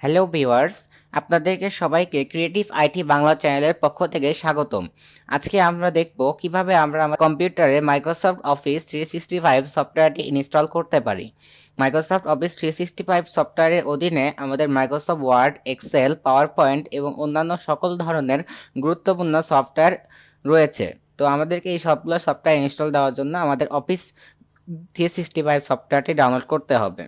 Hello viewers, আপনাদেরকে সবাইকে creative IT Bangla চ্যানেলের পক্ষ থেকে স্বাগতম। আজকে আমরা দেখব কিভাবে আমরা আমার কম্পিউটারে মাইক্রোসফট অফিস 365 সফটওয়্যারটি ইনস্টল করতে পারি। মাইক্রোসফট অফিস 365 সফটওয়্যারের অধীনে আমাদের Microsoft Word, Excel, PowerPoint এবং অন্যান্য সকল ধরনের গুরুত্বপূর্ণ সফটওয়্যার রয়েছে। তো আমাদেরকে এই সবগুলো সফটওয়্যার ইনস্টল দেওয়ার জন্য আমাদের অফিস 365 সফটওয়্যারটি ডাউনলোড করতে হবে।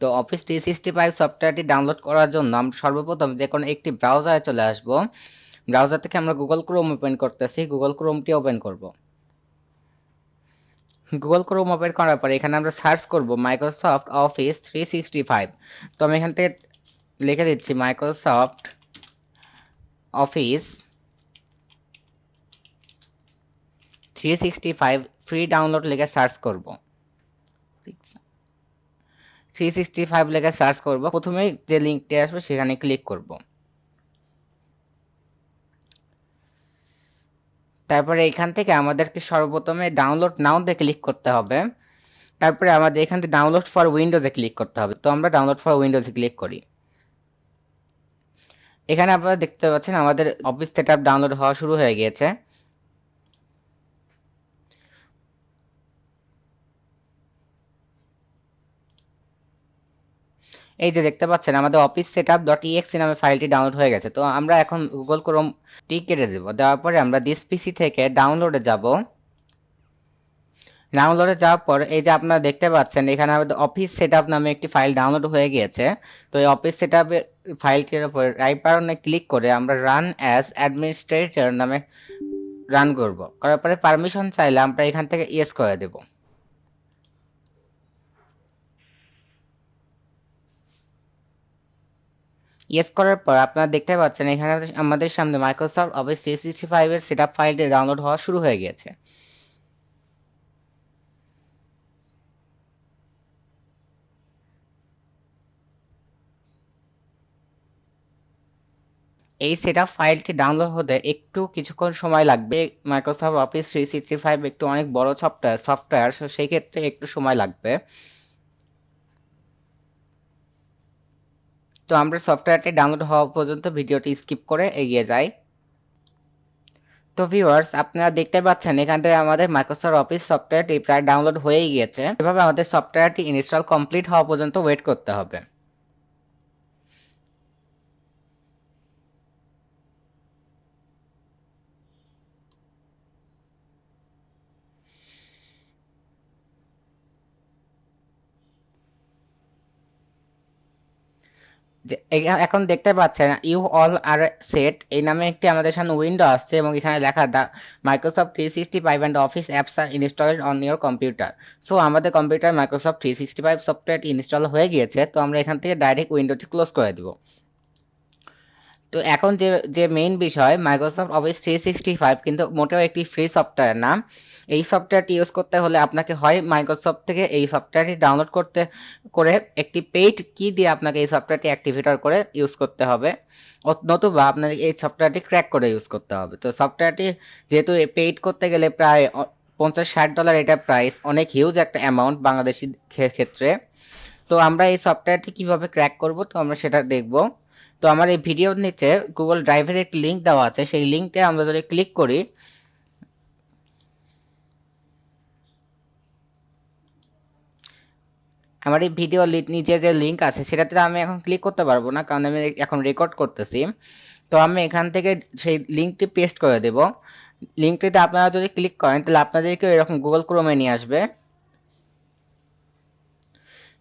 তো অফিস 365 সফটওয়্যারটি ডাউনলোড করার জন্য আমরা সর্বপ্রথম যে কোনো একটি ব্রাউজারে চলে আসব। ব্রাউজার থেকে আমরা গুগল ক্রোম ওপেন করতেছি, গুগল ক্রোমটি ওপেন করব। গুগল ক্রোম ওপেন করার পরে এখানে আমরা সার্চ করব মাইক্রোসফট অফিস 365। তো আমি এখান থেকে লিখে দিচ্ছি মাইক্রোসফট অফিস 365 ফ্রি ডাউনলোড লিখে সার্চ করব। 365 লিখে সার্চ করব, প্রথমেই যে লিঙ্কটি আসবে সেখানে ক্লিক করব। তারপরে এখান থেকে আমাদেরকে সর্বপ্রথমে ডাউনলোড নাওতে ক্লিক করতে হবে। তারপরে আমাদের এখান থেকে ডাউনলোড ফর উইন্ডোজে ক্লিক করতে হবে। তো আমরা ডাউনলোড ফর উইন্ডোজে ক্লিক করি। এখানে আপনারা দেখতে পাচ্ছেন আমাদের অফিস সেটআপ ডাউনলোড হওয়া শুরু হয়ে গিয়েছে। এই যে দেখতে পাচ্ছেন আমাদের অফিস setup.exe নামে ফাইলটি ডাউনলোড হয়ে গেছে। তো আমরা এখন গুগল ক্রোমটি কেটে দেব। দেওয়ার পরে আমরা দিস পিসি থেকে ডাউনলোডে যাব। ডাউনলোডে যাওয়ার পর এই যে আপনারা দেখতে পাচ্ছেন এখানে আমাদের অফিস সেটআপ নামে একটি ফাইল ডাউনলোড হয়ে গিয়েছে। তো এই অফিস সেটআপের ফাইলটির উপর রাইট বাটনে ক্লিক করে আমরা রান অ্যাজ অ্যাডমিনিস্ট্রেটর নামে রান করব। করার পরে পারমিশন চাইলে আমরা এখান থেকে ইয়েস করে দেব। ইয়েস করার পর আপনারা দেখতে পাচ্ছেন এখানে আমাদের সামনে মাইক্রোসফট অফিস 365 এর সেটআপ ফাইলটি ডাউনলোড হওয়া শুরু হয়ে গিয়েছে। এই সেটআপ ফাইলটি ডাউনলোড হতে একটু কিছুক্ষণ সময় লাগবে। মাইক্রোসফট অফিস 365 একটু অনেক বড় সফটওয়্যার, সো সেই ক্ষেত্রে একটু সময় লাগবে। তো আমরা সফটওয়্যারটি ডাউনলোড হওয়া পর্যন্ত ভিডিওটি স্কিপ করে এগিয়ে যাই। তো ভিউয়ার্স, আপনারা দেখতে পাচ্ছেন এখান থেকে আমাদের মাইক্রোসফট অফিস সফটওয়্যারটি প্রায় ডাউনলোড হয়েই গিয়েছে। এভাবে আমাদের সফটওয়্যারটি ইনস্টল কমপ্লিট হওয়া পর্যন্ত ওয়েট করতে হবে। যে এখন দেখতে পাচ্ছেন ইউ অল আর সেট এই নামে একটি আমাদের সামনে উইন্ডো আসছে এবং এখানে লেখা the Microsoft 365 and office apps are installed on your computer. So আমাদের কম্পিউটার মাইক্রোসফট 365 সফটওয়্যারটি ইনস্টল হয়ে গিয়েছে। তো আমরা এখান থেকে ডাইরেক্ট উইন্ডোটি ক্লোজ করে দেব। তো এখন যে যে মেইন বিষয়, মাইক্রোসফট অফিস 365 কিন্তু মোটেও একটি ফ্রি সফটওয়্যার না। এই সফটওয়্যারটি ইউজ করতে হলে আপনাকে হয় মাইক্রোসফট থেকে এই সফটওয়্যারটি ডাউনলোড করে একটি পেইড কি দিয়ে আপনাকে এই সফটওয়্যারটি অ্যাক্টিভেটর করে ইউজ করতে হবে, নতুবা আপনাকে এই সফটওয়্যারটি ক্র্যাক করে ইউজ করতে হবে। তো সফটওয়্যারটি যেহেতু পেইড করতে গেলে প্রায় $50-60 এটা প্রাইস, অনেক হিউজ একটা অ্যামাউন্ট বাংলাদেশি ক্ষেত্রে। তো আমরা এই সফটওয়্যারটি কিভাবে ক্র্যাক করব, তো আমরা সেটা দেখব। তো আমার এই ভিডিওর নিচে গুগল ড্রাইভের একটি লিঙ্ক দেওয়া আছে, সেই লিঙ্কে আমরা যদি ক্লিক করি, আমার এই ভিডিও নিচে যে লিঙ্ক আছে সেটাতে আমি এখন ক্লিক করতে পারবো না, কারণ আমি এখন রেকর্ড করতেছি। তো আমি এখান থেকে সেই লিঙ্কটি পেস্ট করে দেব। লিঙ্কটিতে আপনারা যদি ক্লিক করেন তাহলে আপনাদেরকে এরকম গুগল ক্রোমে নিয়ে আসবে।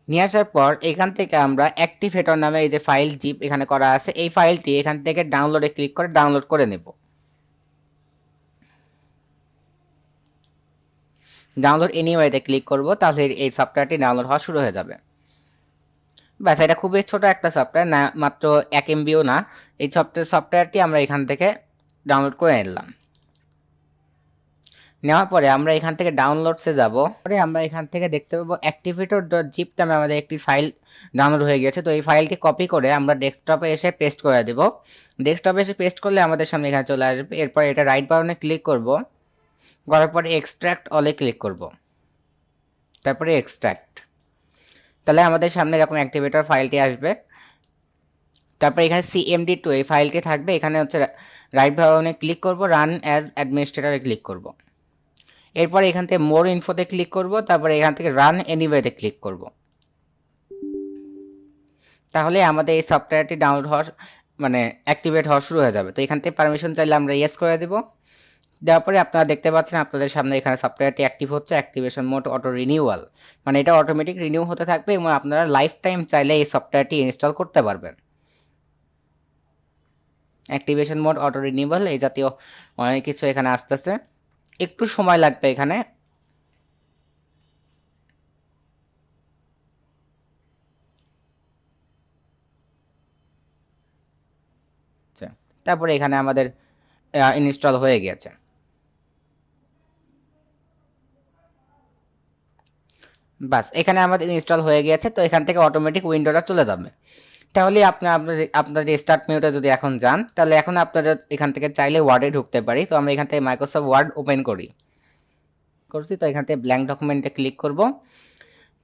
নিয়ে আসার পর এখান থেকে আমরা অ্যাক্টিভেটর নামে এই যে ফাইল জিপ এখানে করা আছে, এই ফাইলটি এখান থেকে ডাউনলোডে ক্লিক করে ডাউনলোড করে নেব। ডাউনলোড এনিওয়েতে ক্লিক করব, তাহলে এই সফটওয়্যারটি ডাউনলোড হওয়া শুরু হয়ে যাবে। ব্যাস, এটা খুবই ছোট একটা সফটওয়্যার, না মাত্র 1 MBও না। এই সফটওয়্যারটি আমরা এখান থেকে ডাউনলোড করে নিলাম। নেওয়ার পরে আমরা এখান থেকে ডাউনলোডসে যাব। পরে আমরা এখান থেকে দেখতে পাবো activator.zip নামে আমাদের একটি ফাইল ডাউনলোড হয়ে গেছে। তো এই ফাইলটি কপি করে আমরা ডেস্কটপে এসে পেস্ট করে দেব। ডেস্কটপে এসে পেস্ট করলে আমাদের সামনে এখানে চলে আসবে। এরপর এটা রাইট বাটনে ক্লিক করব, করার পরে এক্সট্রাক্ট অলে ক্লিক করব, তারপরে এক্সট্রাক্ট। তাহলে আমাদের সামনে এরকম অ্যাক্টিভেটর ফাইলটি আসবে। তারপর এখানে CMD2 এই ফাইলটি থাকবে, এখানে হচ্ছে রাইট বাটনে ক্লিক করব, রান অ্যাজ অ্যাডমিনিস্ট্রেটরে ক্লিক করব। এরপর এখান থেকে মোর ইনফোতে ক্লিক করব, তারপরে এখান থেকে রান এনিওয়েতে ক্লিক করব। তাহলে আমাদের এই সফটওয়্যারটি ডাউনলোড হওয়ার মানে অ্যাক্টিভেট হওয়া শুরু হয়ে যাবে। তো এখান থেকে পারমিশন চাইলে আমরা ইয়েস করে দেব। দেওয়ার পরে আপনারা দেখতে পাচ্ছেন আপনাদের সামনে এখানে সফটওয়্যারটি অ্যাক্টিভ হচ্ছে, অ্যাক্টিভেশন মোড অটো রিনিউয়াল, মানে এটা অটোমেটিক রিনিউ হতে থাকবে এবং আপনারা লাইফ টাইম চাইলে এই সফটওয়্যারটি ইনস্টল করতে পারবেন। অ্যাক্টিভেশন মোড অটো রিনিউয়াল এই জাতীয় অনেক কিছু এখানে আসতেছে, একটু সময় লাগবে এখানে। তারপরে এখানে আমাদের ইনস্টল হয়ে গেছে। বাস এখানে আমাদের ইনস্টল হয়ে গিয়েছে। তো এখান থেকে অটোমেটিক উইন্ডোটা চলে যাবে। তাহলে আপনাদের স্টার্ট মেনুতে যদি এখন যান, তাহলে এখন আপনারা এখান থেকে চাইলে ওয়ার্ডে ঢুকতে পারি। তো আমরা এখান থেকে মাইক্রোসফট ওয়ার্ড ওপেন করছি। তো এখান থেকে ব্ল্যাঙ্ক ডকুমেন্টে ক্লিক করব।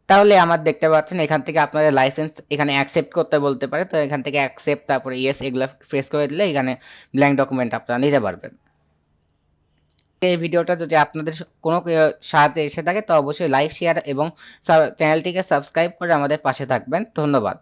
তাহলে আমার দেখতে পাচ্ছেন এখান থেকে আপনাদের লাইসেন্স এখানে অ্যাকসেপ্ট করতে বলতে পারে। তো এখান থেকে অ্যাকসেপ্ট তারপরে ইয়েস এগুলো প্রেস করে দিলে এখানে ব্ল্যাঙ্ক ডকুমেন্ট আপনারা নিতে পারবেন। এই ভিডিওটা যদি আপনাদের কোনো সাহায্যে এসে থাকে তো অবশ্যই লাইক, শেয়ার এবং চ্যানেলটিকে সাবস্ক্রাইব করে আমাদের পাশে থাকবেন। ধন্যবাদ।